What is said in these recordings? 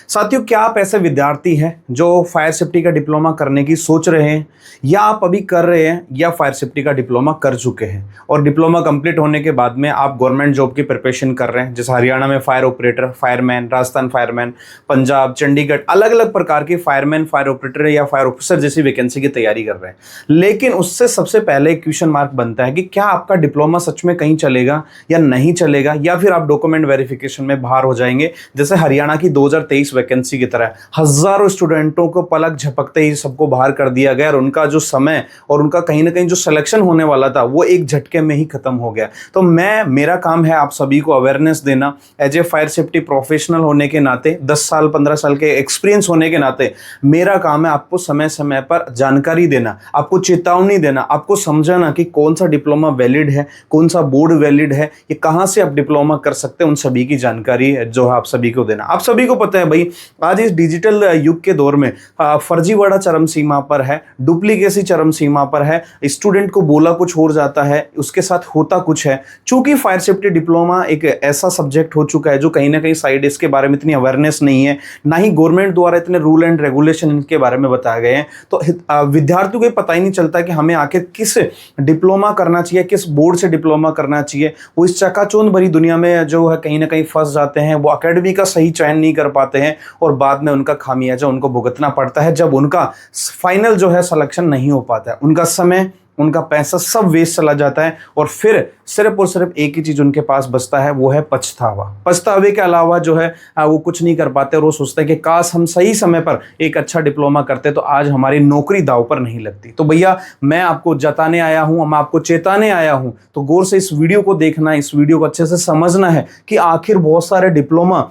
साथियों, क्या आप ऐसे विद्यार्थी हैं जो फायर सेफ्टी का डिप्लोमा करने की सोच रहे हैं, या आप अभी कर रहे हैं, या फायर सेफ्टी का डिप्लोमा कर चुके हैं और डिप्लोमा कंप्लीट होने के बाद में आप गवर्नमेंट जॉब की प्रिपरेशन कर रहे हैं, जैसे हरियाणा में fire operator, fireman, Rajasthan fireman, Punjab, Chandigarh, अलग अलग प्रकार के फायरमैन, फायर ऑपरेटर या फायर ऑफिसर जैसी वैकेंसी की तैयारी कर रहे हैं। लेकिन उससे सबसे पहले एक क्वेश्चन मार्क बनता है कि क्या आपका डिप्लोमा सच में कहीं चलेगा या नहीं चलेगा, या फिर आप डॉक्यूमेंट वेरिफिकेशन में बाहर हो जाएंगे, जैसे हरियाणा की 2023 वैकेंसी की तरह हजारों स्टूडेंटों को पलक झपकते ही सबको बाहर कर दिया गया और उनका जो समय और उनका कहीं ना कहीं जो सिलेक्शन होने वाला था वो एक झटके में ही खत्म हो गया। तो मेरा काम है आप सभी को अवेयरनेस देना। As a fire safety professional होने के नाते, 10 साल 15 साल के एक्सपीरियंस होने के नाते मेरा काम है आपको समय समय पर जानकारी देना, आपको चेतावनी देना, आपको समझाना कि कौन सा डिप्लोमा वैलिड है, कौन सा बोर्ड वैलिड है, ये कहां से आप डिप्लोमा कर सकते हैं, उन सभी की जानकारी जो है आप सभी को देना। आप सभी को पता है भाई, आज इस डिजिटल युग के दौर में फर्जीवाड़ा चरम सीमा पर है, डुप्लीकेसी चरम सीमा पर है। स्टूडेंट को बोला कुछ और जाता है, उसके साथ होता कुछ है। चूंकि फायर सेफ्टी डिप्लोमा एक ऐसा सब्जेक्ट हो चुका है जो कहीं ना कहीं साइड इसके बारे में इतनी अवेयरनेस नहीं है, ना ही गवर्नमेंट द्वारा इतने रूल एंड रेगुलेशन इनके बारे में बताए गए हैं, तो विद्यार्थियों को पता ही नहीं चलता कि हमें आखिर किस डिप्लोमा करना चाहिए, किस बोर्ड से डिप्लोमा करना चाहिए। वो इस चकाचौंध भरी दुनिया में जो है कहीं ना कहीं फंस जाते हैं, वो एकेडमी का सही चयन नहीं कर पाते हैं और बाद में उनका खामियाजा उनको भुगतना पड़ता है जब उनका फाइनल जो है सिलेक्शन नहीं हो पाता है। उनका समय, उनका पैसा सब वेस्ट चला जाता है और फिर सिर्फ और सिर्फ एक ही चीज उनके पास बचता है, वो है पछतावा। पछतावे के अलावा जो है वो कुछ नहीं कर पाते और वो सोचते हैं कि काश हम सही समय पर एक अच्छा डिप्लोमा करते तो आज हमारी नौकरी दांव पर नहीं लगती। तो भैया, मैं आपको जताने आया हूं, मैं आपको चेताने आया हूं, तो गौर से इस वीडियो को देखना है, इस वीडियो को अच्छे से समझना है कि आखिर बहुत सारे डिप्लोमा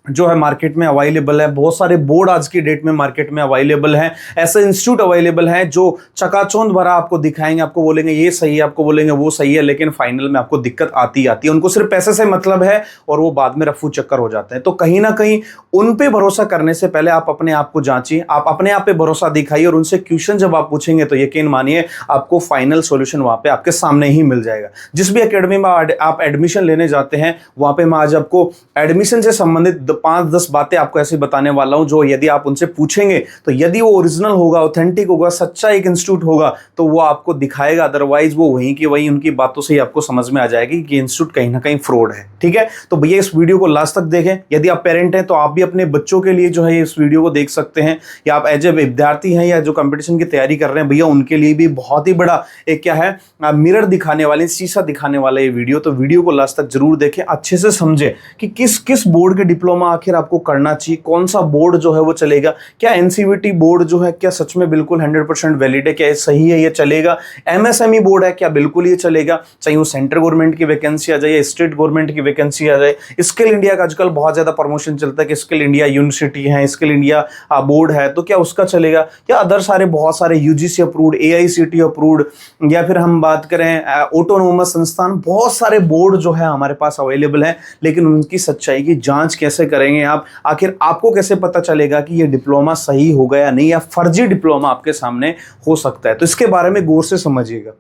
जो है मार्केट में अवेलेबल है, बहुत सारे बोर्ड आज की डेट में मार्केट में अवेलेबल हैं, ऐसे इंस्टीट्यूट अवेलेबल हैं जो चकाचौंध भरा आपको दिखाएंगे, आपको बोलेंगे ये सही है, आपको बोलेंगे वो सही है, लेकिन फाइनल में आपको दिक्कत आती है। उनको सिर्फ पैसे से मतलब है और वो बाद में रफू चक्कर हो जाते हैं। तो कहीं ना कहीं उन पे भरोसा करने से पहले आप अपने आप को जांचिए, आप अपने आप पे भरोसा दिखाइए और उनसे क्वेश्चन जब आप पूछेंगे तो यकीन मानिए आपको फाइनल सॉल्यूशन वहां पे आपके सामने ही मिल जाएगा। जिस भी एकेडमी में आप एडमिशन लेने जाते हैं, वहां पे मैं आज आपको एडमिशन से संबंधित 5-10 बातें आपको ऐसे बताने वाला हूं जो यदि आप उनसे पूछेंगे तो यदि वो ओरिजिनल होगा, ऑथेंटिक होगा, सच्चा एक इंस्टीट्यूट होगा तो वो आपको दिखाएगा, अदरवाइज वो वहीं की वहीं उनकी बातों से ही आपको समझ में आ जाएगी कि इंस्टीट्यूट कहीं ना कहीं फ्रॉड है। ठीक है, तो भैया इस वीडियो को लास्ट तक देखें। यदि आप पेरेंट हैं तो आप भी अपने बच्चों के लिए जो है इस वीडियो को देख सकते हैं, या आप एज ए विद्यार्थी हैं या जो कंपटीशन की तैयारी कर रहे हैं, भैया उनके लिए भी बहुत ही बड़ा एक क्या है मिरर दिखाने वाले, शीशा दिखाने वाला ये वीडियो। तो वीडियो को लास्ट तक जरूर देखें, अच्छे से समझे कि किस किस बोर्ड के डिप्लोमा आखिर आपको करना चाहिए, कौन सा बोर्ड जो है वो चलेगा, क्या एनसीवीटी बोर्ड जो है क्या सच में बिल्कुल 100% वैलिड है, क्या ये सही है, ये चलेगा, एमएसएमई बोर्ड है क्या बिल्कुल ये चलेगा, चाहे वो सेंट्रल गवर्नमेंट की वैकेंसी आ जाए या स्टेट गवर्नमेंट की वैकेंसी आ जाए। स्किल इंडिया का आजकल बहुत ज्यादा प्रमोशन चलता है कि स्किल इंडिया यूनिवर्सिटी है, स्किल इंडिया बोर्ड है, तो क्या उसका चलेगा, या अदर सारे बहुत सारे यूजीसी अप्रूव्ड, एआईसीटी अप्रूव्ड, या फिर हम बात करें ऑटोनोमस संस्थान, बहुत सारे बोर्ड जो है हमारे पास अवेलेबल है। लेकिन उनकी सच्चाई की जांच कैसे करेंगे आप, आखिर आपको कैसे पता चलेगा कि ये डिप्लोमा सही होगा या नहीं, या फर्जी डिप्लोमा आपके सामने हो सकता है? तो इसके बारे में गौर से समझिएगा।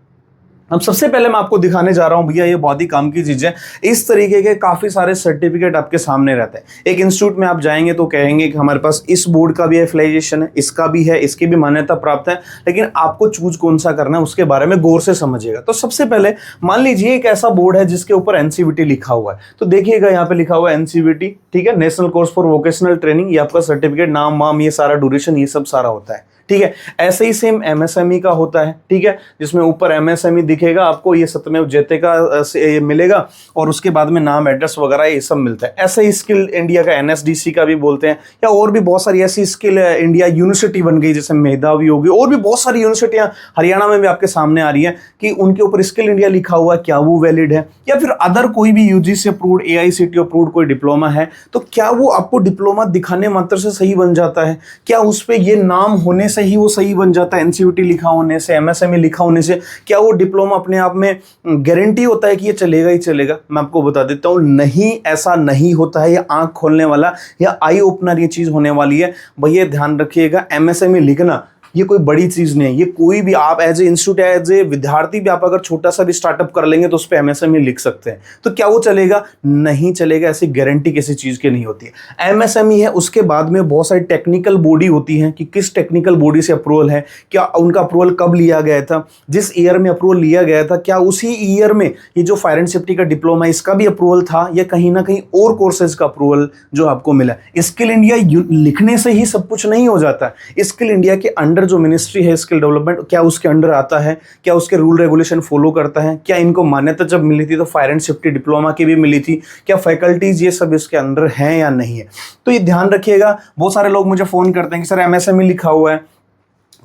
अब सबसे पहले मैं आपको दिखाने जा रहा हूं, भैया ये बहुत ही काम की चीज है, इस तरीके के काफी सारे सर्टिफिकेट आपके सामने रहते हैं। एक इंस्टीट्यूट में आप जाएंगे तो कहेंगे कि हमारे पास इस बोर्ड का भी एफिलिएशन है, इसका भी है, इसकी भी मान्यता प्राप्त है, लेकिन आपको चूज कौन सा करना है उसके बारे में गौर से समझिएगा। तो सबसे पहले मान लीजिए एक ऐसा बोर्ड है जिसके ऊपर एनसीवीटी लिखा हुआ है, तो देखिएगा यहाँ पे लिखा हुआ है एनसीवीटी, ठीक है, national course for vocational training. ये आपका सर्टिफिकेट, नाम वाम, ये सारा ड्यूरेशन, ये सब सारा होता है, ठीक है। ऐसे ही सेम एमएसएमई का होता है, ठीक है, जिसमें ऊपर एमएसएमई दिखेगा आपको, ये सत्यमेव जयते का से मिलेगा और उसके बाद में नाम, एड्रेस वगैरह ये सब मिलता है। ऐसे ही स्किल इंडिया का एनएसडीसी का भी बोलते हैं, या और भी बहुत सारी ऐसी स्किल इंडिया यूनिवर्सिटी बन गई जैसे मेधावी होगी, और भी बहुत सारी यूनिवर्सिटियां हरियाणा में भी आपके सामने आ रही है कि उनके ऊपर स्किल इंडिया लिखा हुआ है, क्या वो वैलिड है, या फिर अदर कोई भी यूजीसी अप्रूव्ड, एआईसीटी अप्रूव्ड कोई डिप्लोमा है, तो क्या वो आपको डिप्लोमा दिखाने मात्र से सही बन जाता है? क्या उस पर ये नाम होने से ही वो सही बन जाता है? एनसीवीटी लिखा होने से, एमएसएमई लिखा होने से क्या वो डिप्लोमा अपने आप में गारंटी होता है कि ये चलेगा ही चलेगा? मैं आपको बता देता हूं, नहीं, ऐसा नहीं होता है। ये आंख खोलने वाला या आई ओपनर ये चीज होने वाली है। भैया ध्यान रखिएगा, एमएसएमई लिखना ये कोई बड़ी चीज नहीं है। ये कोई भी आप as a institute, as a विद्यार्थी भी आप अगर छोटा सा भी स्टार्टअप कर लेंगे तो उस पर एमएसएमई लिख सकते हैं। तो क्या वो चलेगा? नहीं चलेगा। ऐसी गारंटी किसी चीज की नहीं होती है। एमएसएमई है, उसके बाद में बहुत सारी टेक्निकल बॉडी होती है कि किस टेक्निकल बॉडी से अप्रूवल है, क्या उनका अप्रूवल कब लिया गया था, जिस ईयर में अप्रूवल लिया गया था क्या उसी ईयर में ये जो फायर एंड सेफ्टी का डिप्लोमा इसका भी अप्रूवल था, या कहीं ना कहीं और कोर्सेज का अप्रूवल जो आपको मिला। स्किल इंडिया लिखने से ही सब कुछ नहीं हो जाता। स्किल इंडिया के अंडर जो मिनिस्ट्री है स्किल डेवलपमेंट, क्या उसके अंडर आता है, क्या उसके रूल रेगुलेशन फॉलो करता है, क्या इनको मान्यता जब मिली थी तो फायर एंड सेफ्टी डिप्लोमा की भी मिली थी, क्या फैकल्टीज ये सब इसके अंदर हैं या नहीं है। तो ये ध्यान रखिएगा। बहुत सारे लोग मुझे फोन करते हैं कि सर एमएसएमई लिखा हुआ है,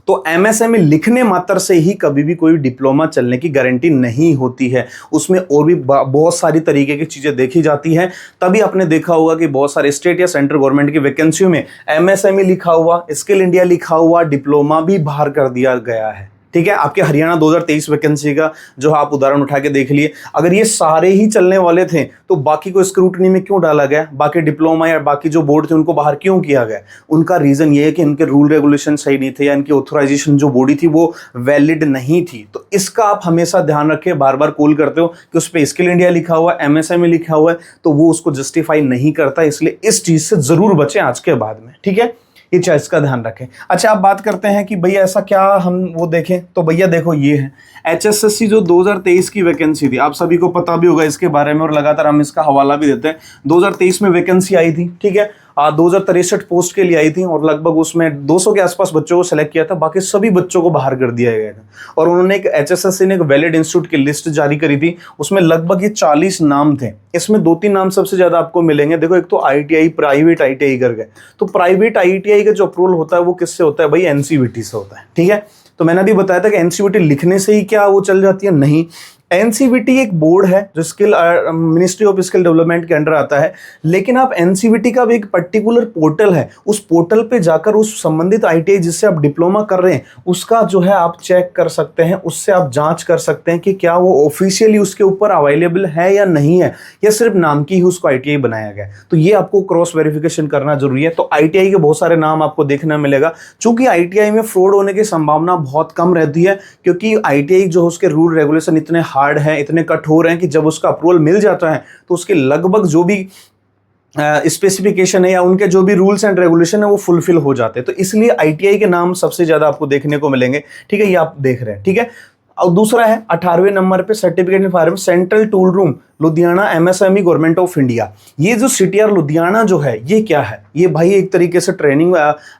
तो एमएसएमई लिखने मात्र से ही कभी भी कोई डिप्लोमा चलने की गारंटी नहीं होती है। उसमें और भी बहुत सारी तरीके की चीजें देखी जाती हैं। तभी आपने देखा होगा कि बहुत सारे स्टेट या सेंट्रल गवर्नमेंट की वैकेंसी में एमएसएमई लिखा हुआ, स्किल इंडिया लिखा हुआ डिप्लोमा भी बाहर कर दिया गया है। ठीक है, आपके हरियाणा 2023 वैकेंसी का जो आप उदाहरण उठा के देख लिए, अगर ये सारे ही चलने वाले थे तो बाकी को स्क्रूटनी में क्यों डाला गया, बाकी डिप्लोमा या बाकी जो बोर्ड थे उनको बाहर क्यों किया गया? उनका रीजन ये है कि इनके रूल रेगुलेशन सही नहीं थे या इनकी ऑथराइजेशन जो बॉडी थी वो वैलिड नहीं थी। तो इसका आप हमेशा ध्यान रखें। बार बार कॉल करते हो कि उस पर स्किल इंडिया लिखा हुआ है, एमएसएमई लिखा हुआ है, तो वो उसको जस्टिफाई नहीं करता। इसलिए इस चीज से जरूर बचें आज के बाद में। ठीक है, ये चीज का ध्यान रखें। अच्छा, आप बात करते हैं कि भैया ऐसा क्या हम वो देखें, तो भैया देखो ये है एचएसएससी जो 2023 की वैकेंसी थी, आप सभी को पता भी होगा इसके बारे में और लगातार हम इसका हवाला भी देते हैं। 2023 में वैकेंसी आई थी, ठीक है, 2063 पोस्ट के लिए आई थी और लगभग उसमें 200 के आसपास बच्चों को सिलेक्ट किया था, बाकी सभी बच्चों को बाहर कर दिया गया था। और उन्होंने एक एचएसएससी ने एक वैलिड इंस्टीट्यूट की लिस्ट जारी करी थी, उसमें लगभग ये 40 नाम थे। इसमें 2-3 नाम सबसे ज्यादा आपको मिलेंगे। देखो, एक तो आईटीआई, प्राइवेट आईटीआई करके, तो प्राइवेट आईटीआई का जो अप्रूवल होता है वो किससे होता है भाई? एनसीवीटी से होता है। ठीक है, तो मैंने अभी बताया था कि एनसीवीटी लिखने से ही क्या वो चल जाती है? नहीं। एनसीवीटी एक बोर्ड है जो skill ministry of skill development के अंडर आता है, लेकिन आप एनसीवीटी का भी एक पर्टिकुलर पोर्टल है, उस पोर्टल पे जाकर उस संबंधित आईटीआई जिससे आप डिप्लोमा कर रहे हैं उसका जो है आप चेक कर सकते हैं, उससे आप जांच कर सकते हैं कि क्या वो ऑफिशियली उसके ऊपर अवेलेबल है या नहीं है, या सिर्फ नाम की ही उसको आईटीआई बनाया गया। तो ये आपको क्रॉस वेरिफिकेशन करना जरूरी है। तो आईटीआई के बहुत सारे नाम आपको देखने मिलेगा। चूंकि आईटीआई में फ्रॉड होने की संभावना बहुत कम रहती है, क्योंकि आईटीआई जो उसके रूल रेगुलेशन इतने हार्ड हैं, इतने कठोर हैं कि जब उसका अप्रूवल मिल जाता है तो उसके लगभग जो भी स्पेसिफिकेशन है या उनके जो भी रूल्स एंड रेगुलेशन है वो फुलफिल हो जाते हैं। तो इसलिए आईटीआई के नाम सबसे ज्यादा आपको देखने को मिलेंगे। ठीक है, ये आप देख रहे हैं। ठीक है, और दूसरा है 18वें नंबर पे certificate in fire central tool room Ludhiana MSME government of India. ये जो सीटीआर लुधियाना जो है ये क्या है? ये भाई एक तरीके से ट्रेनिंग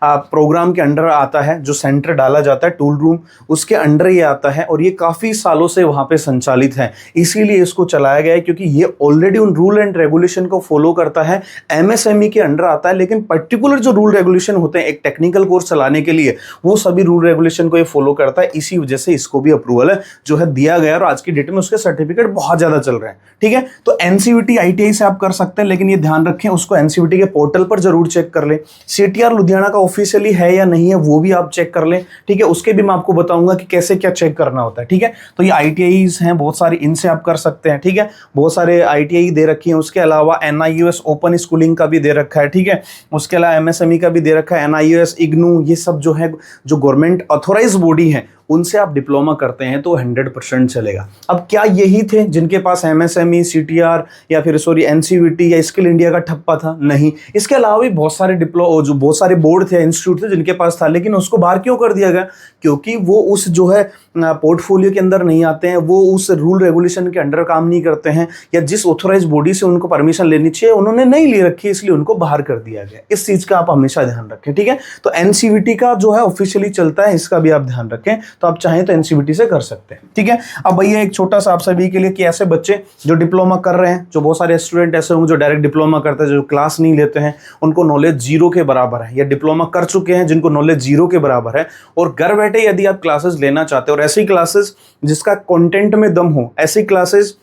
प्रोग्राम के अंडर आता है, जो सेंटर डाला जाता है टूल रूम, उसके अंडर ये आता है और ये काफ़ी सालों से वहाँ पे संचालित है। इसीलिए इसको चलाया गया है क्योंकि ये ऑलरेडी उन रूल एंड रेगुलेशन को फॉलो करता है, एमएसएमई के अंडर आता है, लेकिन पर्टिकुलर जो रूल रेगुलेशन होते हैं एक टेक्निकल कोर्स चलाने के लिए वो सभी रूल रेगुलेशन को ये फॉलो करता है। इसी वजह से इसको भी अप्रूवल जो है दिया गया और आज की डेट में उसके सर्टिफिकेट बहुत ज्यादा चल रहे हैं। ठीक है, तो एनसीवीटी आईटीआई से आप कर सकते हैं, लेकिन ये ध्यान रखें उसको एनसीवीटी के पोर्टल पर जरूर चेक कर लें। सीटीआर लुधियाना का ऑफिशियली है या नहीं है वो भी आप चेक कर लें। ठीक है, उसके भी मैं आपको बताऊंगा कि कैसे क्या चेक करना होता है। ठीक है, तो ये आईटीआईज हैं बहुत सारी, इनसे आप कर सकते हैं। ठीक है, बहुत सारे आईटीआई दे रखी है, उसके अलावा एनआईयूएस ओपन स्कूलिंग का भी दे रखा है। ठीक है, उसके अलावा एमएसएमई का भी दे रखा है, एनआईयूएस इग्नू, ये सब जो है जो गवर्नमेंट ऑथोराइज बॉडी है उनसे आप डिप्लोमा करते हैं तो 100% चलेगा। अब क्या यही थे जिनके पास एमएसएमई, सीटीआर या फिर सॉरी एनसीवीटी या स्किल इंडिया का ठप्पा था? नहीं, इसके अलावा भी बहुत सारे जो बहुत सारे बोर्ड थे, इंस्टीट्यूट थे जिनके पास था, लेकिन उसको बाहर क्यों कर दिया गया? क्योंकि वो उस जो है पोर्टफोलियो के अंदर नहीं आते हैं, वो उस रूल रेगुलेशन के अंडर काम नहीं करते हैं, या जिस ऑथोराइज बॉडी से उनको परमिशन लेनी चाहिए उन्होंने नहीं ले रखी, इसलिए उनको बाहर कर दिया गया। इस चीज का आप हमेशा ध्यान रखें। ठीक है, तो एनसीवीटी का जो है ऑफिशियली चलता है, इसका भी आप ध्यान रखें। तो आप चाहें तो एनसीवीटी से कर सकते हैं। ठीक है, अब भैया एक छोटा सा आप सभी के लिए कि ऐसे बच्चे जो डिप्लोमा कर रहे हैं, जो बहुत सारे स्टूडेंट ऐसे होंगे जो डायरेक्ट डिप्लोमा करते हैं, जो क्लास नहीं लेते हैं, उनको नॉलेज जीरो के बराबर है, या डिप्लोमा कर चुके हैं जिनको नॉलेज जीरो के बराबर है, और घर बैठे यदि आप क्लासेस लेना चाहते हो और ऐसी क्लासेस जिसका कंटेंट में दम हो, ऐसी क्लासेस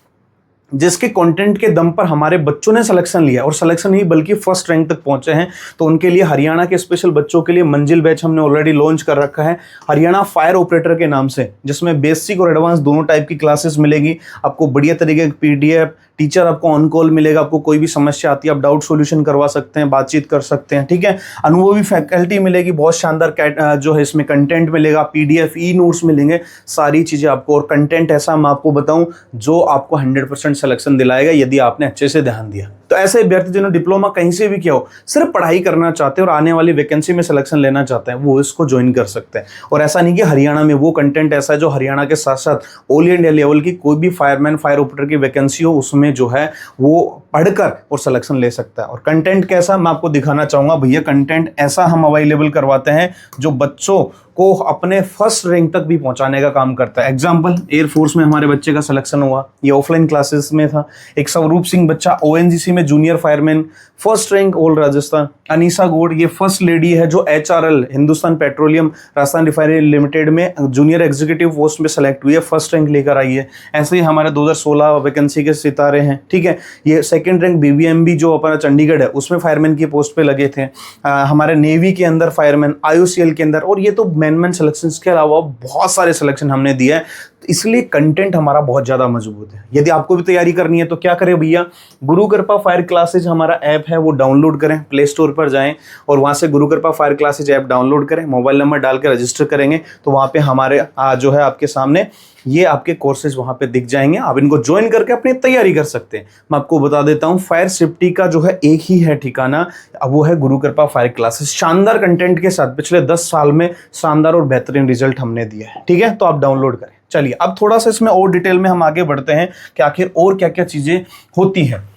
जिसके कंटेंट के दम पर हमारे बच्चों ने सिलेक्शन लिया और सिलेक्शन नहीं बल्कि फर्स्ट रैंक तक पहुंचे हैं, तो उनके लिए हरियाणा के स्पेशल बच्चों के लिए मंजिल बैच हमने ऑलरेडी लॉन्च कर रखा है, हरियाणा फायर ऑपरेटर के नाम से, जिसमें बेसिक और एडवांस दोनों टाइप की क्लासेस मिलेगी आपको, बढ़िया तरीके की पीडीएफ, टीचर आपको ऑन कॉल मिलेगा, आपको कोई भी समस्या आती है आप डाउट सॉल्यूशन करवा सकते हैं, बातचीत कर सकते हैं, ठीक है। अनुभवी फैकल्टी मिलेगी, बहुत शानदार जो है इसमें कंटेंट मिलेगा, पीडीएफ ई नोट्स मिलेंगे, सारी चीज़ें आपको। और कंटेंट ऐसा मैं आपको बताऊं जो आपको 100% सिलेक्शन दिलाएगा यदि आपने अच्छे से ध्यान दिया। तो ऐसे अभ्यर्थी जिन्होंने डिप्लोमा कहीं से भी किया हो, सिर्फ पढ़ाई करना चाहते हैं और आने वाली वैकेंसी में सिलेक्शन लेना चाहते हैं, वो इसको ज्वाइन कर सकते हैं। और ऐसा नहीं कि हरियाणा में वो कंटेंट ऐसा है जो हरियाणा के साथ साथ ऑल इंडिया लेवल की कोई भी फायरमैन फायर ऑपरेटर की वैकेंसी हो उसमें जो है वो पढ़कर और सिलेक्शन ले सकता है। और कंटेंट कैसा मैं आपको दिखाना चाहूंगा भैया। कंटेंट ऐसा हम अवेलेबल करवाते हैं जो बच्चों को अपने फर्स्ट रैंक तक भी पहुंचाने का काम करता है। एग्जाम्पल, एयरफोर्स में हमारे बच्चे का सिलेक्शन हुआ, ये ऑफलाइन क्लासेस में था। एक स्वरूप सिंह बच्चा ओएनजीसी में junior fireman, first rank all Rajasthan. Anisa Gaur ये फर्स्ट लेडी है जो HRL Hindustan petroleum Rajasthan refinery limited में जूनियर एग्जीक्यूटिव पोस्ट में सेलेक्ट हुई है, फर्स्ट रैंक लेकर आई है। ऐसे ही हमारे 2016 वैकेंसी के सितारे हैं, ठीक है। ये सेकंड रैंक बीबीएमबी जो अपना चंडीगढ़ है उसमें फायरमैन की पोस्ट पे लगे थे। हमारे नेवी के अंदर फायरमैन, आईओसीएल के अंदर, और ये तो मैन सिलेक्शंस के अलावा बहुत सारे सिलेक्शन हमने दिया है। तो इसलिए कंटेंट हमारा बहुत ज़्यादा मजबूत है। यदि आपको भी तैयारी करनी है तो क्या करें भैया, गुरु कृपा फायर क्लासेज हमारा ऐप है वो डाउनलोड करें, प्ले स्टोर पर जाएं और वहाँ से गुरु कृपा फायर क्लासेज ऐप डाउनलोड करें, मोबाइल नंबर डाल के रजिस्टर करेंगे तो वहाँ पे हमारे जो है आपके सामने ये आपके कोर्सेज वहाँ पे दिख जाएंगे। आप इनको ज्वाइन करके अपनी तैयारी कर सकते हैं। मैं आपको बता देता हूँ, फायर सेफ्टी का जो है एक ही है ठिकाना, वो है गुरु कृपा फायर क्लासेस। शानदार कंटेंट के साथ पिछले 10 साल में शानदार और बेहतरीन रिजल्ट हमने दिया है, ठीक है। तो आप डाउनलोड करें। चलिए अब थोड़ा सा इसमें और डिटेल में हम आगे बढ़ते हैं कि आखिर और क्या क्या चीज़ें होती हैं।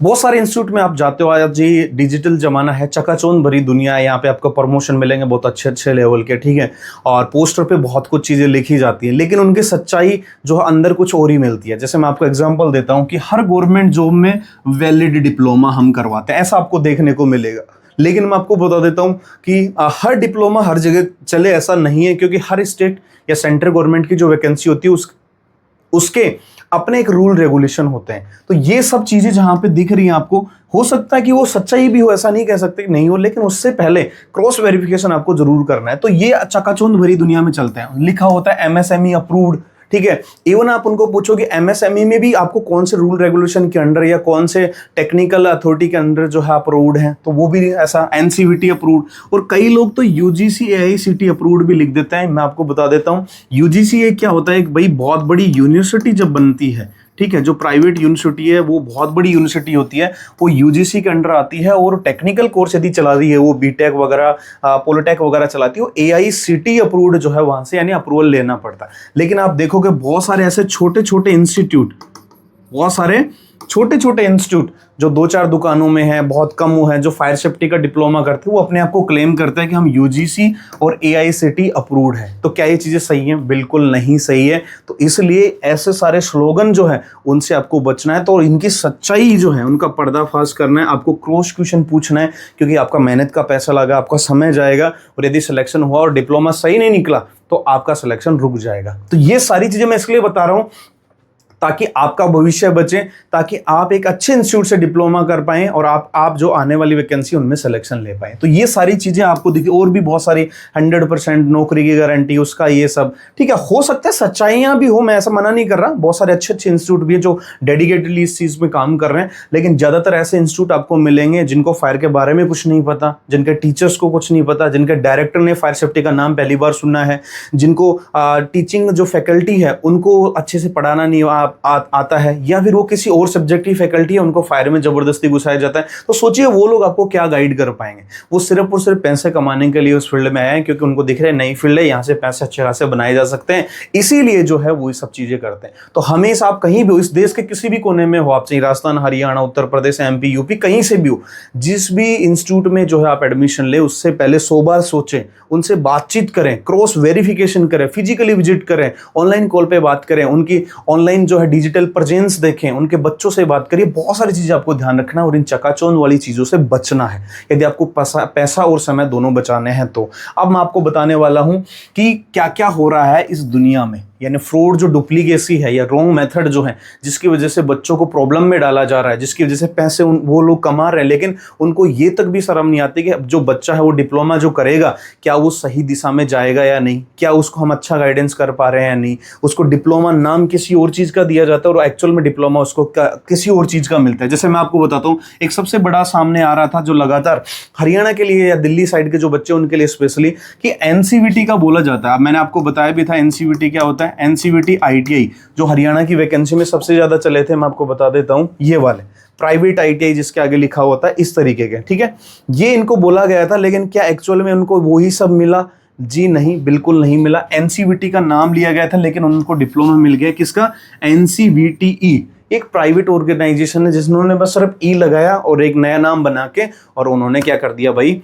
बहुत सारे इंस्टीट्यूट में आप जाते हो, आज ये डिजिटल जमाना है, चकाचौंध भरी दुनिया है। यहाँ पे आपको प्रमोशन मिलेंगे बहुत अच्छे अच्छे लेवल के, ठीक है। और पोस्टर पे बहुत कुछ चीज़ें लिखी जाती हैं, लेकिन उनकी सच्चाई जो है अंदर कुछ और ही मिलती है। जैसे मैं आपको एग्जांपल देता हूँ कि हर गवर्नमेंट जॉब में वैलिड डिप्लोमा हम करवाते हैं, ऐसा आपको देखने को मिलेगा। लेकिन मैं आपको बता देता हूँ कि हर डिप्लोमा हर जगह चले ऐसा नहीं है, क्योंकि हर स्टेट या सेंट्रल गवर्नमेंट की जो वैकेंसी होती है उसके अपने एक रूल रेगुलेशन होते हैं। तो ये सब चीजें जहां पे दिख रही हैं आपको, हो सकता है कि वो सच्चाई भी हो, ऐसा नहीं कह सकते कि नहीं हो, लेकिन उससे पहले क्रॉस वेरिफिकेशन आपको जरूर करना है। तो ये चकाचौंध भरी दुनिया में चलते हैं, लिखा होता है एमएसएमई अप्रूव्ड, ठीक है। इवन आप उनको पूछो कि एमएसएमई में भी आपको कौन से रूल रेगुलेशन के अंडर या कौन से टेक्निकल अथॉरिटी के अंडर जो है अप्रूव्ड है, तो वो भी ऐसा एनसीवीटी अप्रूव्ड। और कई लोग तो यूजीसी एआईसीटी अप्रूव्ड भी लिख देते हैं। मैं आपको बता देता हूँ यूजीसी क्या होता है। भाई बहुत बड़ी यूनिवर्सिटी जब बनती है, ठीक है, जो प्राइवेट यूनिवर्सिटी है वो बहुत बड़ी यूनिवर्सिटी होती है, वो यूजीसी के अंडर आती है। और टेक्निकल कोर्स यदि चला रही है वो बीटेक वगैरह पॉलिटेक वगैरह चलाती है, वो एआईसीटी अप्रूव्ड जो है वहां से यानी अप्रूवल लेना पड़ता है। लेकिन आप देखोगे बहुत सारे ऐसे छोटे छोटे इंस्टीट्यूट, बहुत सारे छोटे छोटे इंस्टीट्यूट जो 2-4 दुकानों में है, बहुत कम वो है, जो फायर सेफ्टी का डिप्लोमा करते हैं, वो अपने आप को क्लेम करते हैं कि हम यूजीसी और एआईसीटी अप्रूव्ड है। तो क्या ये चीज़ें सही हैं? बिल्कुल नहीं सही है। तो इसलिए ऐसे सारे स्लोगन जो है उनसे आपको बचना है। तो इनकी सच्चाई जो है उनका पर्दाफाश करना है, आपको क्रॉस क्वेश्चन पूछना है, क्योंकि आपका मेहनत का पैसा लगा, आपका समय जाएगा। और यदि सिलेक्शन हुआ और डिप्लोमा सही नहीं निकला तो आपका सिलेक्शन रुक जाएगा। तो ये सारी चीज़ें मैं इसलिए बता रहा हूँ ताकि आपका भविष्य बचे, ताकि आप एक अच्छे इंस्टीट्यूट से डिप्लोमा कर पाएं और आप जो आने वाली वैकेंसी उनमें सिलेक्शन ले पाएं। तो ये सारी चीज़ें आपको दिखी, और भी बहुत सारी 100% नौकरी की गारंटी उसका ये सब, ठीक है। हो सकता है सच्चाइयाँ भी हो, मैं ऐसा मना नहीं कर रहा। बहुत सारे अच्छे अच्छे इंस्टीट्यूट भी है जो डेडिकेटली इस चीज़ में काम कर रहे हैं, लेकिन ज़्यादातर ऐसे इंस्टीट्यूट आपको मिलेंगे जिनको फायर के बारे में कुछ नहीं पता, जिनके टीचर्स को कुछ नहीं पता, जिनके डायरेक्टर ने फायर सेफ्टी का नाम पहली बार सुना है, जिनको टीचिंग जो फैकल्टी है उनको अच्छे से पढ़ाना नहीं आता है, या फिर वो किसी और सब्जेक्ट की फैकल्टी है उनको फायर में जबरदस्ती घुसाया जाता है। तो सोचिए वो लोग आपको क्या गाइड कर पाएंगे। वो सिर्फ और सिर्फ पैसे कमाने के लिए उस फील्ड में आए हैं, क्योंकि उनको दिख रहा है नई फील्ड है, यहाँ से पैसे अच्छे खासे बनाए जा सकते हैं, इसीलिए जो है वो ये सब चीजें करते हैं। तो हमेशा आप कहीं भी हो, इस देश के किसी भी कोने में हो, आप चाहे राजस्थान, हरियाणा, उत्तर प्रदेश, एमपी, यूपी, कहीं से भी हो, जिस भी इंस्टीट्यूट में जो है आप एडमिशन ले, उससे पहले 100 बार सोचें, उनसे बातचीत करें, क्रॉस वेरिफिकेशन करें, फिजिकली विजिट करें, ऑनलाइन कॉल पे बात करें, उनकी ऑनलाइन जो है डिजिटल प्रेजेंस देखें, उनके बच्चों से बात करिए। बहुत सारी चीजें आपको ध्यान रखना है और इन चकाचौंध वाली चीजों से बचना है, यदि आपको पैसा और समय दोनों बचाने हैं। तो अब मैं आपको बताने वाला हूं कि क्या क्या हो रहा है इस दुनिया में। यानी फ्रॉड जो डुप्लीकेसी है या रॉन्ग मेथड जो है, जिसकी वजह से बच्चों को प्रॉब्लम में डाला जा रहा है, जिसकी वजह से पैसे वो लोग कमा रहे हैं, लेकिन उनको ये तक भी शर्म नहीं आती कि अब जो बच्चा है वो डिप्लोमा जो करेगा क्या वो सही दिशा में जाएगा या नहीं, क्या उसको हम अच्छा गाइडेंस कर पा रहे हैं या नहीं। उसको डिप्लोमा नाम किसी और चीज़ का दिया जाता है और एक्चुअल में डिप्लोमा उसको किसी और चीज़ का मिलता है। जैसे मैं आपको बताता हूँ, एक सबसे बड़ा सामने आ रहा था जो लगातार हरियाणा के लिए या दिल्ली साइड के जो बच्चे उनके लिए स्पेशली, कि एनसीवीटी का बोला जाता है। मैंने आपको बताया भी था एनसीवीटी क्या होता है। एनसीवीटी आईटीआई जो हरियाणा की वैकेंसी में सबसे ज्यादा चले थे, मैं आपको बता देता हूं, ये वाले प्राइवेट आईटीआई जिसके आगे लिखा होता है इस तरीके के, ठीक है। ये इनको बोला गया था, लेकिन क्या एक्चुअल में उनको वही सब मिला? जी नहीं, बिल्कुल नहीं मिला। एनसीवीटी का नाम लिया गया था लेकिन उनको डिप्लोमा मिल गया। किसका? एनसीवीटीई, एक प्राइवेट ऑर्गेनाइजेशन है जिन्होंने बस सिर्फ ई लगाया और एक नया नाम बना के, और उन्होंने क्या कर दिया भाई,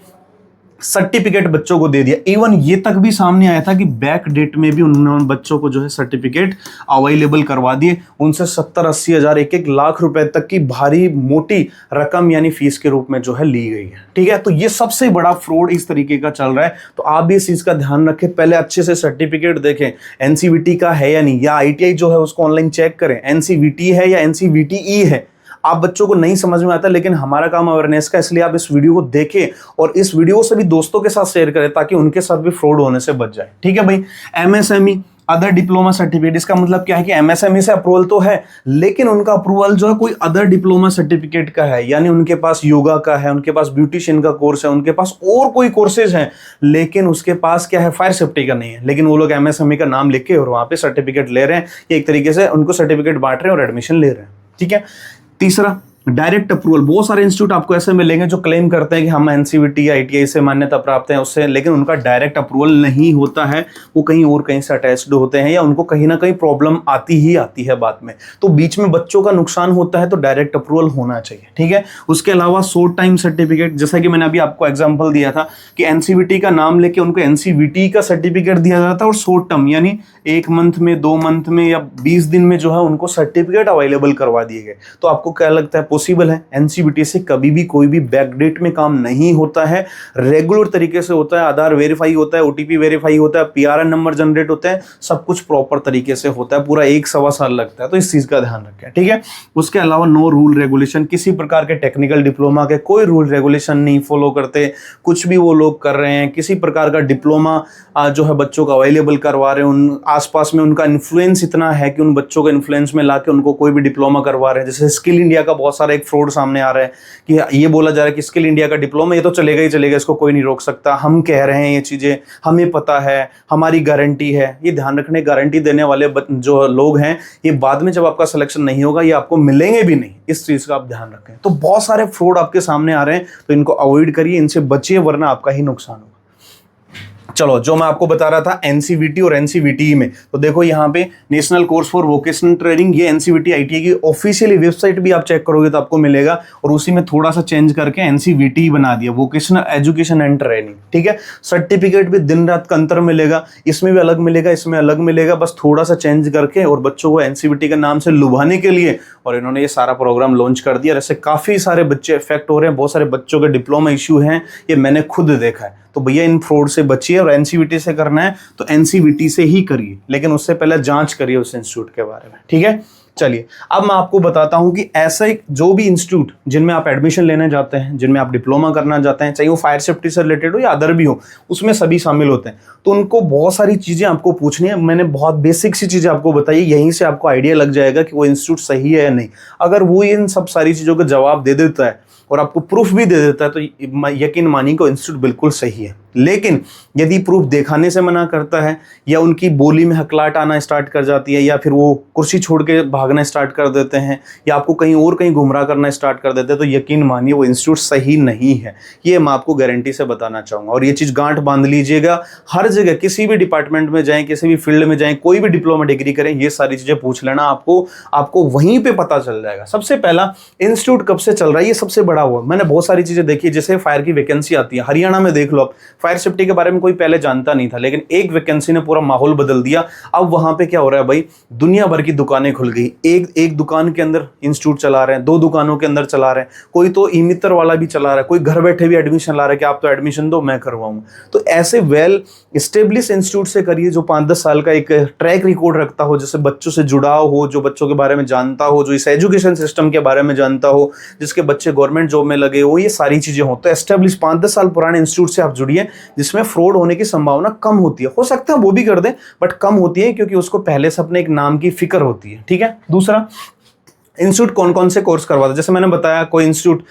सर्टिफिकेट बच्चों को दे दिया। इवन ये तक भी सामने आया था कि बैक डेट में भी उन्होंने बच्चों को जो है सर्टिफिकेट अवेलेबल करवा दिए। उनसे 70-80 हज़ार 1-1 लाख रुपए तक की भारी मोटी रकम यानी फीस के रूप में जो है ली गई है, ठीक है। तो ये सबसे बड़ा फ्रॉड इस तरीके का चल रहा है। तो आप भी इस चीज का ध्यान रखें, पहले अच्छे से सर्टिफिकेट देखें एनसीवीटी का है या नहीं, या आईटीआई जो है उसको ऑनलाइन चेक करें एनसीवीटी है या एनसीवीटीई है। आप बच्चों को नहीं समझ में आता, लेकिन हमारा काम अवेयरनेस का, इसलिए आप इस वीडियो को देखें और इस वीडियो को सभी दोस्तों के साथ शेयर करें ताकि उनके साथ भी फ्रॉड होने से बच जाए, ठीक है भाई। एमएसएमई अदर डिप्लोमा सर्टिफिकेट, इसका मतलब क्या है कि एमएसएमई से अप्रूवल तो है लेकिन उनका अप्रूवल जो है कोई अदर डिप्लोमा सर्टिफिकेट का है, यानी उनके पास योगा का है, उनके पास ब्यूटिशियन का कोर्स है, उनके पास और कोई कोर्सेज हैं, लेकिन उसके पास क्या है, फायर सेफ्टी का नहीं है, लेकिन वो लोग एमएसएमई का नाम लिख के और वहां पे सर्टिफिकेट ले रहे हैं, एक तरीके से उनको सर्टिफिकेट बांट रहे हैं और एडमिशन ले रहे हैं, ठीक है। तीसरा, डायरेक्ट अप्रूवल। बहुत सारे इंस्टीट्यूट आपको ऐसे मिलेंगे जो क्लेम करते हैं कि हम एनसीवीटी या आईटीआई से मान्यता प्राप्त हैं उससे, लेकिन उनका डायरेक्ट अप्रूवल नहीं होता है, वो कहीं और कहीं से अटैच्ड होते हैं या उनको कहीं ना कहीं प्रॉब्लम आती ही आती है बाद में, तो बीच में बच्चों का नुकसान होता है। तो डायरेक्ट अप्रूवल होना चाहिए, ठीक है। उसके अलावा शॉर्ट टाइम सर्टिफिकेट, जैसा कि मैंने अभी आपको एग्जाम्पल दिया था कि एनसीवीटी का नाम लेके उनको एनसीवीटी का सर्टिफिकेट दिया जाता है और शॉर्ट टर्म यानी 1 मंथ में, 2 मंथ में या 20 दिन में जो है उनको सर्टिफिकेट अवेलेबल करवा दिए गए। तो आपको क्या लगता है, पॉसिबल है? एनसीवीटी से कभी भी कोई भी बैकडेट में काम नहीं होता है, रेगुलर तरीके से होता है, आधार वेरीफाई होता है, ओटीपी वेरीफाई होता है, पीआरएन नंबर जनरेट होते हैं, सब कुछ प्रॉपर तरीके से होता है, पूरा 1-1.25 साल लगता है। तो इस चीज का ध्यान रखें, ठीक है। उसके अलावा नो रूल रेगुलेशन, किसी प्रकार के टेक्निकल डिप्लोमा के कोई रूल रेगुलेशन नहीं फॉलो करते, कुछ भी वो लोग कर रहे हैं, किसी प्रकार का डिप्लोमा जो है बच्चों को अवेलेबल करवा रहे हैं, उन आसपास में उनका इन्फ्लुएंस इतना है कि उन बच्चों को इन्फ्लुएंस में लाके उनको कोई भी डिप्लोमा करवा रहे हैं। जैसे स्किल इंडिया का बहुत सारा एक फ्रॉड सामने आ रहा है कि ये बोला जा रहा है कि स्किल इंडिया का डिप्लोमा ये तो चलेगा ही चलेगा, इसको कोई नहीं रोक सकता, हम कह रहे हैं ये चीजें, हमें पता है, हमारी गारंटी है। ये ध्यान रखने, गारंटी देने वाले जो लोग हैं ये बाद में जब आपका सिलेक्शन नहीं होगा ये आपको मिलेंगे भी नहीं, इस चीज का आप ध्यान रखें। तो बहुत सारे फ्रॉड आपके सामने आ रहे हैं, तो इनको अवॉइड करिए, इनसे बचिए, वरना आपका ही नुकसान होगा। चलो, जो मैं आपको बता रहा था एनसीवीटी और एनसीवीटी में, तो देखो यहाँ पे national course for vocational training, ये एनसीवीटी आईटीआई की ऑफिशियली वेबसाइट भी आप चेक करोगे तो आपको मिलेगा, और उसी में थोड़ा सा चेंज करके एनसीवीटी बना दिया, वोकेशनल एजुकेशन एंड ट्रेनिंग, ठीक है। सर्टिफिकेट भी दिन रात का अंतर मिलेगा, इसमें भी अलग मिलेगा, इसमें अलग मिलेगा, बस थोड़ा सा चेंज करके, और बच्चों को एनसीवीटी के नाम से लुभाने के लिए और इन्होंने ये सारा प्रोग्राम लॉन्च कर दिया। ऐसे काफी सारे बच्चे इफेक्ट हो रहे हैं, बहुत सारे बच्चों के डिप्लोमा इश्यू हैं, ये मैंने खुद देखा है। तो भैया इन फ्रॉड से बचिए, और एनसीवीटी से करना है तो एनसीवीटी से ही करिए, लेकिन उससे पहले जांच करिए उस इंस्टीट्यूट के बारे में, ठीक है। चलिए, अब मैं आपको बताता हूं कि ऐसे जो भी इंस्टीट्यूट जिनमें आप एडमिशन लेने जाते हैं, जिनमें आप डिप्लोमा करना चाहते हैं, चाहे वो फायर सेफ्टी से रिलेटेड हो या अदर भी हो, उसमें सभी शामिल होते हैं। तो उनको बहुत सारी चीजें आपको पूछनी है। मैंने बहुत बेसिक सी चीजें आपको बताई, यहीं से आपको आइडिया लग जाएगा कि वो इंस्टीट्यूट सही है या नहीं। अगर वो इन सब सारी चीजों का जवाब दे देता है और आपको प्रूफ भी दे देता है तो यकीन मानिए को इंस्टीट्यूट बिल्कुल सही है। लेकिन यदि प्रूफ दिखाने से मना करता है, या उनकी बोली में हकलाहट आना स्टार्ट कर जाती है, या फिर वो कुर्सी छोड़ के भागना स्टार्ट कर देते हैं, या आपको कहीं और कहीं गुमराह करना स्टार्ट कर देते हैं, तो यकीन मानिए वो इंस्टीट्यूट सही नहीं है। ये मैं आपको गारंटी से बताना चाहूँगा, और ये चीज़ गांठ बांध लीजिएगा। हर जगह किसी भी डिपार्टमेंट में जाएँ, किसी भी फील्ड में जाएँ, कोई भी डिप्लोमा डिग्री करें, ये सारी चीज़ें पूछ लेना, आपको वहीं पर पता चल जाएगा। सबसे पहला, इंस्टीट्यूट कब से चल रहा है, ये सबसे बड़ा हुआ। मैंने बहुत सारी चीज़ें देखी, जैसे फायर की वैकेंसी आती है, हरियाणा में देख लो आप, फायर सेफ्टी के बारे में कोई पहले जानता नहीं था, लेकिन एक वैकेंसी ने पूरा माहौल बदल दिया। अब वहां पे क्या हो रहा है भाई, दुनिया भर की दुकानें खुल गई, एक दुकान के अंदर इंस्टीट्यूट चला रहे हैं, 2 दुकानों के अंदर चला रहे हैं, कोई तो ई मित्र वाला भी चला रहा है, कोई घर बैठे भी एडमिशन ला रहा है कि आप तो एडमिशन दो मैं करवाऊंगा। तो ऐसे वेल एस्टेब्लिश इंस्टीट्यूट से करिए जो 5-10 साल का एक ट्रैक रिकॉर्ड रखता हो, जैसे बच्चों से जुड़ाव हो, जो बच्चों के बारे में जानता हो, जो इस एजुकेशन सिस्टम के बारे में जानता हो, जिसके बच्चे गवर्नमेंट जॉब में लगे हो, ये सारी चीजें हो। तो एस्टेब्लिश 5-10 साल पुराने इंस्टीट्यूट से आप जुड़िए, जिसमें फ्रॉड होने की संभावना कम होती है। हो सकता है वो भी कर दे बट कम होती है, क्योंकि उसको पहले से अपने एक नाम की फिक्र होती है। ठीक है। दूसरा, इंस्टीट्यूट कौन कौन से कोर्स करवाता है, जैसे मैंने बताया कोई इंस्टीट्यूट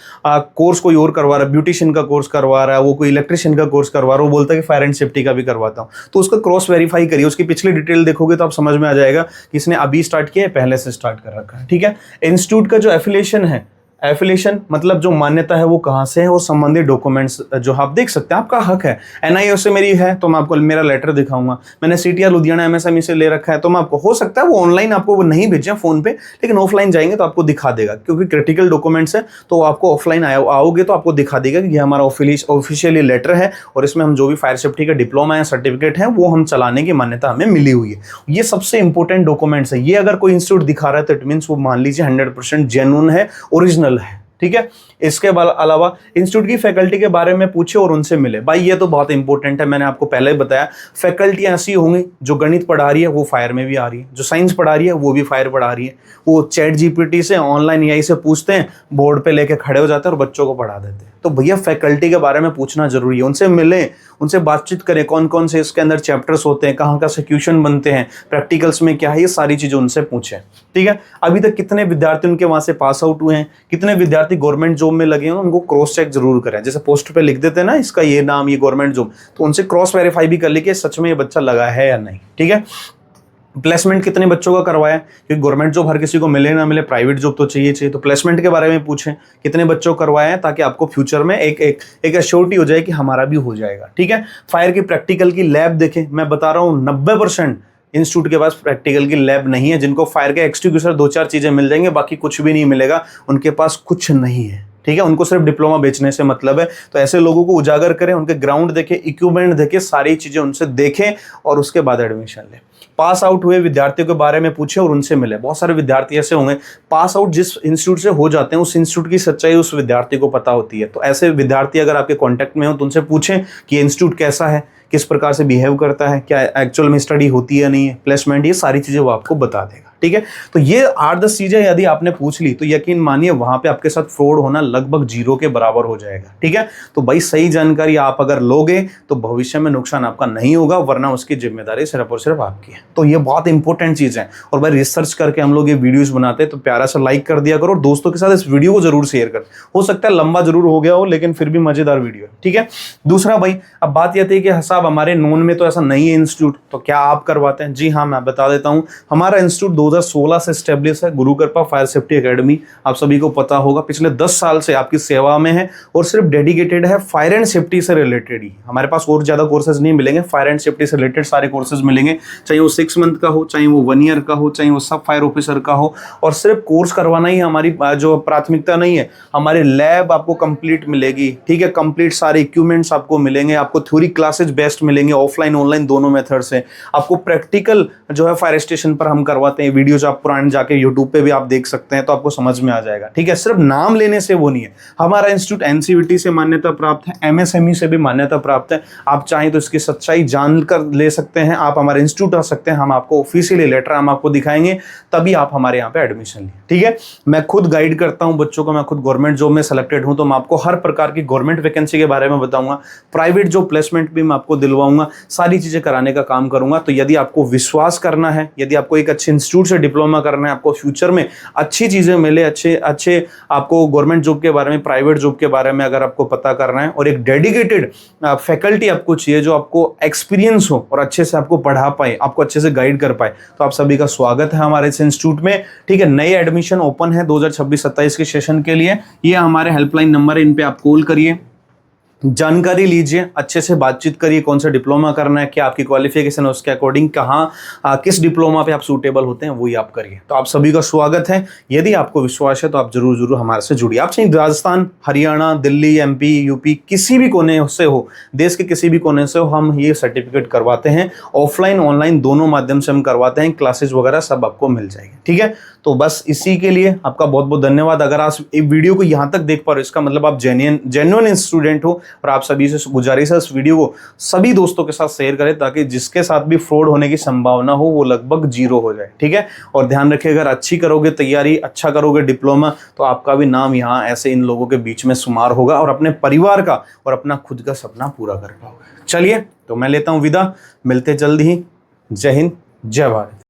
कोर्स कोई और करवा रहा है, ब्यूटिशियन का कोर्स करवा रहा है, वो कोई इलेक्ट्रिशियन का कोर्स करवा रहा है, वो बोलता है कि फायर एंड सेफ्टी का भी करवाता हूँ, तो उसका क्रॉस वेरीफाई करिए, उसकी पिछली डिटेल देखोगे तो आप समझ में आ जाएगा कि इसने अभी स्टार्ट किया है, पहले से स्टार्ट कर रखा है। ठीक है। इंस्टीट्यूट का जो एफिलिएशन है, एफिलिएशन मतलब जो मान्यता है वो कहाँ से है, वो संबंधित डॉक्यूमेंट्स जो आप देख सकते हैं, आपका हक है। एनआईओ से मेरी है तो मैं आपको मेरा लेटर दिखाऊंगा, मैंने सीटीआर लुधियाना एमएसएमई से ले रखा है तो मैं आपको, हो सकता है वो ऑनलाइन आपको वो नहीं भेजें फोन पे, लेकिन ऑफलाइन जाएंगे तो आपको दिखा देगा, क्योंकि क्रिटिकल डॉक्यूमेंट्स है तो आपको ऑफलाइन आओगे तो आपको दिखा देगा कि ये हमारा ऑफिशियली लेटर है और इसमें हम जो भी फायर सेफ्टी का डिप्लोमा या सर्टिफिकेट है वो हम चलाने की मान्यता हमें मिली हुई है। ये सबसे इंपॉर्टेंट डॉक्यूमेंट्स है। ये अगर कोई इंस्टीट्यूट दिखा रहा है तो इट मीन्स वो मान लीजिए 100% जेन्युइन है, ओरिजिनल है। ठीक है। इसके अलावा इंस्टीट्यूट की फैकल्टी के बारे में पूछे और उनसे मिले। भाई ये तो बहुत इंपॉर्टेंट है, मैंने आपको पहले ही बताया, फैकल्टी ऐसी होंगी जो गणित पढ़ा रही है वो फायर में भी आ रही है, जो साइंस पढ़ा रही है वो भी फायर पढ़ा रही है, वो चैट जीपीटी से ऑनलाइन एआई से पूछते हैं, बोर्ड पे लेके खड़े हो जाते हैं और बच्चों को पढ़ा देते हैं। तो भैया फैकल्टी के बारे में पूछना जरूरी है, उनसे मिलें, उनसे बातचीत करें, कौन कौन से इसके अंदर चैप्टर्स होते हैं, कहाँ से क्वेश्चन बनते हैं, प्रैक्टिकल्स में क्या है, ये सारी चीजें उनसे पूछें। ठीक है। अभी तक कितने विद्यार्थी उनके वहां से पास आउट हुए हैं, कितने विद्यार्थी गवर्नमेंट जॉब में लगे हैं, उनको क्रॉस चेक जरूर करें। जैसे पोस्ट पे लिख देते हैं ना इसका ये नाम, ये गवर्नमेंट जॉब, तो उनसे क्रॉस वेरीफाई भी कर ली कि सच में ये बच्चा लगा है या नहीं। ठीक है। प्लेसमेंट कितने बच्चों का करवाया, क्योंकि गवर्नमेंट जॉब हर किसी को मिले ना मिले, प्राइवेट जॉब तो चाहिए, तो प्लेसमेंट के बारे में पूछें कितने बच्चों को करवाया है, ताकि आपको फ्यूचर में एक एश्योरिटी हो जाए कि हमारा भी हो जाएगा। ठीक है। फायर की प्रैक्टिकल की लैब देखें, मैं बता रहा हूँ 90% इंस्टीट्यूट के पास प्रैक्टिकल की लैब नहीं है। जिनको फायर के एक्सटिंग्विशर 2-4 चीजें मिल जाएंगे, बाकी कुछ भी नहीं मिलेगा, उनके पास कुछ नहीं है। ठीक है। उनको सिर्फ डिप्लोमा बेचने से मतलब है। तो ऐसे लोगों को उजागर करें, उनके ग्राउंड देखें, इक्विपमेंट देखें, सारी चीजें उनसे देखें और उसके बाद एडमिशन लें। पास आउट हुए विद्यार्थियों के बारे में पूछे और उनसे मिले। बहुत सारे विद्यार्थी ऐसे होंगे पास आउट जिस इंस्टीट्यूट से हो जाते हैं, उस इंस्टीट्यूट की सच्चाई उस विद्यार्थी को पता होती है। तो ऐसे विद्यार्थी अगर आपके कांटेक्ट में हो तो उनसे पूछें कि ये इंस्टीट्यूट कैसा है, किस प्रकार से बिहेव करता है, क्या एक्चुअल में स्टडी होती है नहीं है, प्लेसमेंट, ये सारी चीजें वो आपको बता देगा। ठीक है। तो ये 8-10 चीजें यदि आपने पूछ ली तो यकीन मानिए वहां पे आपके साथ फ्रॉड होना लगभग 0 के बराबर हो जाएगा। ठीक है। तो भाई सही जानकारी आप अगर लोगे तो भविष्य में नुकसान आपका नहीं होगा, वरना उसकी जिम्मेदारी सिर्फ और सिर्फ आपकी है। तो ये बहुत इंपॉर्टेंट चीज है। और भाई रिसर्च करके हम लोग ये वीडियोस बनाते हैं, तो प्यारा सा लाइक कर दिया करो और दोस्तों के साथ इस वीडियो को जरूर शेयर कर। हो सकता है लंबा जरूर हो गया हो, लेकिन फिर भी मजेदार वीडियो है। ठीक है। दूसरा भाई, अब बात यह थी कि साहब हमारे नोन में तो ऐसा नहीं है इंस्टीट्यूट, तो क्या आप करवाते हैं? जी हाँ, मैं बता देता हूँ। हमारा इंस्टीट्यूट 2016 से स्टेब्लिश है, गुरु कृपा फायर सेफ्टी एकेडमी। आप सभी को पता होगा, पिछले 10 साल से आपकी सेवा में है और सिर्फ डेडिकेटेड है फायर एंड सेफ्टी से रिलेटेड ही। हमारे पास और ज्यादा कोर्सेज नहीं मिलेंगे, फायर एंड सेफ्टी से रिलेटेड सारे कोर्सेज मिलेंगे, चाहे वो 6 मंथ का हो, चाहे वो 1 ईयर का हो, चाहे वो सब फायर ऑफिसर का हो। और सिर्फ कोर्स करवाना ही हमारी जो प्राथमिकता नहीं है, हमारी लैब आपको कंप्लीट मिलेगी। ठीक है। कंप्लीट सारे इक्विपमेंट्स आपको मिलेंगे, आपको थ्योरी क्लासेज बेस्ट मिलेंगे, ऑफलाइन ऑनलाइन दोनों मेथड से। आपको प्रैक्टिकल जो है फायर स्टेशन पर हम करवाते हैं, वीडियोज आप पुराने जाके यूट्यूब पे भी आप देख सकते हैं, तो आपको समझ में आ जाएगा। ठीक है। सिर्फ नाम लेने से वो नहीं है। हमारा इंस्टीट्यूट एनसीवीटी से मान्यता प्राप्त है, एमएसएमई से भी मान्यता प्राप्त है। आप चाहें तो इसकी सच्चाई जानकर ले सकते हैं, आप हमारे इंस्टीट्यूट आ सकते हैं, हम आपको ऑफिशियली लेटर हम आपको दिखाएंगे, तभी आप हमारे यहाँ पे एडमिशन लें। ठीक है। मैं खुद गाइड करता हूँ बच्चों को, मैं खुद गवर्नमेंट जॉब में सेलेक्टेड हूँ, तो मैं आपको हर प्रकार की गवर्नमेंट वैकेंसी के बारे में बताऊंगा, प्राइवेट जॉब प्लेसमेंट भी मैं आपको दिलवाऊंगा, सारी चीजें कराने का काम करूंगा। तो यदि आपको विश्वास करना है, यदि आपको एक अच्छे इंस्टीट्यूट से डिप्लोमा करना है, आपको फ्यूचर में अच्छी चीजें मिले, अच्छे आपको गवर्नमेंट जॉब के बारे में, प्राइवेट जॉब के बारे में अगर आपको पता करना है, और एक डेडिकेटेड फैकल्टी आपको चाहिए जो आपको एक्सपीरियंस हो और अच्छे से आपको पढ़ा पाए, आपको अच्छे से गाइड कर पाए, तो आप सभी का स्वागत है हमारे इस इंस्टीट्यूट में। ठीक है। नए एडमिशन ओपन है 2026-27 के सेशन के लिए। ये हमारे हेल्पलाइन नंबर है, इन पे आप कॉल करिए, जानकारी लीजिए, अच्छे से बातचीत करिए, कौन सा डिप्लोमा करना है, क्या आपकी क्वालिफिकेशन है, उसके अकॉर्डिंग कहाँ किस डिप्लोमा पे आप सूटेबल होते हैं वही आप करिए। तो आप सभी का स्वागत है। यदि आपको विश्वास है तो आप जरूर जरूर हमारे से जुड़िए। आप चाहे राजस्थान, हरियाणा, दिल्ली, MP, UP किसी भी कोने से हो, देश के किसी भी कोने से हो, हम ये सर्टिफिकेट करवाते हैं। ऑफलाइन ऑनलाइन दोनों माध्यम से हम करवाते हैं। क्लासेज वगैरह सब आपको मिल जाएगी। ठीक है, तो बस इसी के लिए आपका बहुत बहुत धन्यवाद। अगर आप इस वीडियो को यहाँ तक देख पा रहे हो, इसका मतलब आप जेन्युइन स्टूडेंट हो। और आप सभी से गुजारिश है इस वीडियो को सभी दोस्तों के साथ शेयर करें, ताकि जिसके साथ भी फ्रॉड होने की संभावना हो वो लगभग 0 हो जाए। ठीक है, और ध्यान रखिए, अगर अच्छी करोगे तैयारी, अच्छा करोगे डिप्लोमा, तो आपका भी नाम यहाँ ऐसे इन लोगों के बीच में शुमार होगा और अपने परिवार का और अपना खुद का सपना पूरा कर पाओगे। चलिए, तो मैं लेता हूँ विदा, मिलते जल्द ही। जय हिंद, जय भारत।